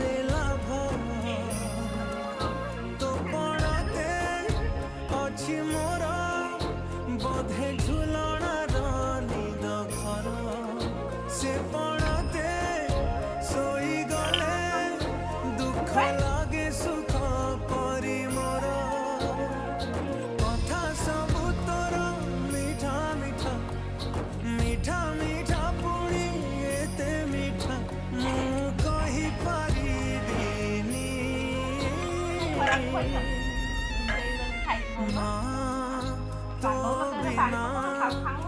रे लाभ तो पड़ते अच्छी मोर बोधे झुलणार निद घर से पड़ते सोई गले दुख लागे सुख परी मोर कथा सबु तोर मीठा मीठा मीठा मीठा पुणी एते मीठा मु कहि पारिबिनी माँ तो बिना